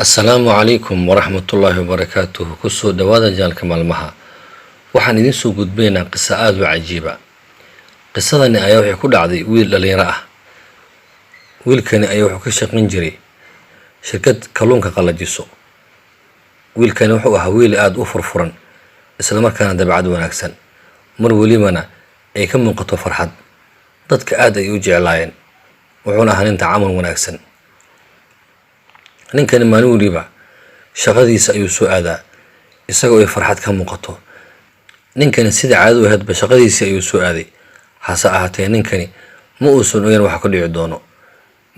السلام عليكم ورحمة الله وبركاته. كسو دوادا جالك مالمها waxaan idin soo gudbinaynaa qiso aad u cajiiba. qisadani ayaa waxay ku dhacday wiil dhalinyaro ah. wiilkani ayaa wuxuu ka shaqayn jiray shirkad kalluunka qalajiso. wiilkani wuxuu ahaa wiil aad u furfuran isla markaana dabeecad wanaagsan, mar walibana ay ka muuqato farxad. dadka aad ay u jeclaayeen, wuxuuna ahaa nin tacaamul wanaagsan. ninkani maalin waliba shaqadiisa ayuu soo aadaa isagoo ay farxad ka muuqato. ninkani sida caado u ahaydba shaqadiisii ayuu soo aaday, hase ahaatee ninkani ma uusan ogeyn waxa ku dhici doono.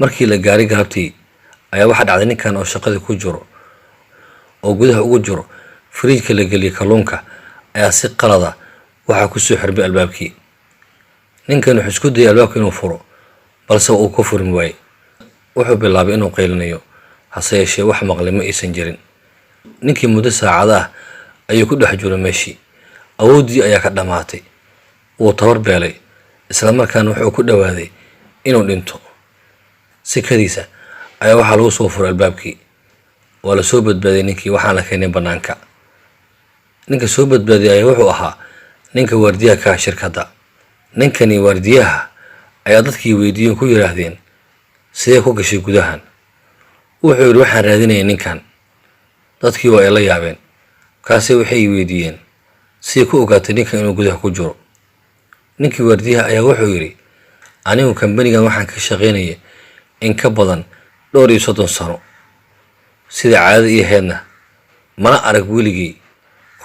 markii la gaaray galabtii ayaa waxa dhacday ninkan oo shaqadii ku jiro oo gudaha ugu jiro fridge la geliyay kalluunka ayaa si qalada waxa ku soo xirbay albaabkii. ninkan wuxuu isku dayay albaabka inuu furo, balse uu ku furin waayay. wuxuu bilaabay inuu qaylinayo, hase yeeshee wax maqlay ma aysan jirin. ninkii muddo saacad ah ayuu ku dhex jiray meeshii. awoodii ayaa ka dhamaatay, wuu tabar beelay, isla markaana wuxuu ku dhawaaday inuu dhinto. sikadiisa ayaa waxaa lagu soo furay albaabkii. waa la soo badbaadiyay ninkii, waxaana keenay banaanka. ninka soo badbaadiyay ayaa wuxuu ahaa ninka waardiyaha ka ah shirkadda. ninkani waardiyaha ayaa dadkii weydiiyeen ku yiraahdeen, sidee ku gashay gudahan? wuxuu yidhi, waxaan raadinayay ninkan. dadkii waa ay la yaabeen, kaasi waxay weydiiyeen sidee ku ogaatay ninkan inuu gudaha ku jiro. ninkii waardiyaha ayaa wuxuu yidhi, anigu kambanigan waxaan ka shaqaynayay in ka badan 30 sano. sida caadada ii ahaydna mana arag weligii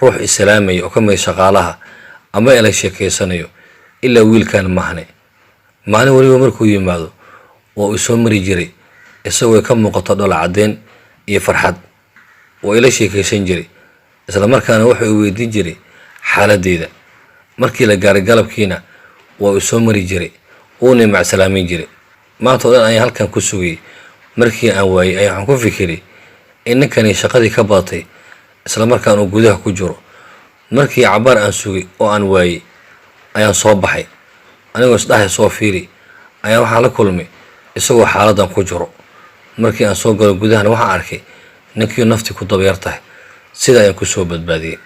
ruux islaamaya oo ka mid shaqaalaha ama ila sheekeysanayo ilaa wiilkan mahne. maalin waliba markuu yimaado oo soo mari jiray isagoo ka muuqato dhoola cadeen iyo farxad, oo ila sheekeysan jiray, isla markaana wuxuu weydiin jiray xaaladeyda. markii la gaaray galabkiina waa soo mari jiray uuna macsalaamin jiray. maanta oo dhan ayaan halkan ku sugay. markii aan waayay ayaan ku fikiray in ninkani shaqadii ka badatay, isla markaana uu gudaha ku jiro. markii cabaar aan sugay oo aan waayay ayaan soo baxay. anigoo isdhahay soo fiiri ayaa waxaan la kulmay isagoo xaaladan ku jiro. markii aan soo galo gudahana waxaan arkay ninkii nafti ku dabeer tahay. sida ayaan ku soo badbaadiyay.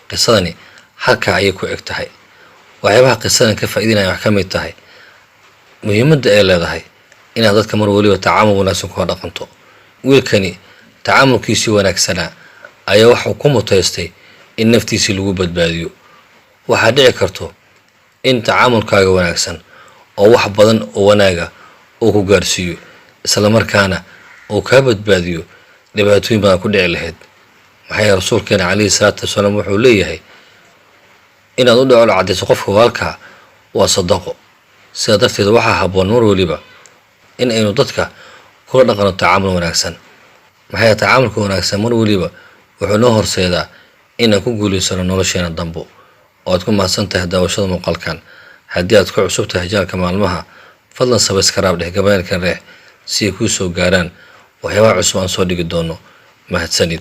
qisadani halka ayay ku eg tahay. waxyaabaha qisadan ka faa'iideynaya wax ka mid tahay muhiimadda ay leedahay inaad dadka mar waliba tacaamul wanaagsan ku dhaqanto. wiilkani tacaamulkiisii wanaagsanaa ayaa waxuu ku mutaystay in naftiisii lagu badbaadiyo. waxaa dhici karto in tacaamulkaaga wanaagsan oo wax badan oo wanaaga uu ku gaarsiiyo, isla markaana uu kaa badbaadiyo dhibaatooyin badan ku dhici lahayd. maxaa yeelay rasuulkeena calayhi salaatu wasalaam wuxuu leeyahay, inaad u dhacol cadayso qofka walaalkaa waa sadaqo. sidaa darteed waxaa habboon mar waliba in aynu dadka kula dhaqano tacaamul wanaagsan. maxaa yeelay tacaamulka wanaagsan mar waliba wuxuu noo horseedaa inaan ku guulaysano nolosheena dambo. oo aad ku mahadsan tahay daawashada muuqaalkan. haddii aad ku cusub tahay jaalka maalmaha, fadlan sabskaraab dheh gabaylkan reex si ay kuu soo gaaraan waxyaabaha cusub aan soo dhigi doono. mahadsanid.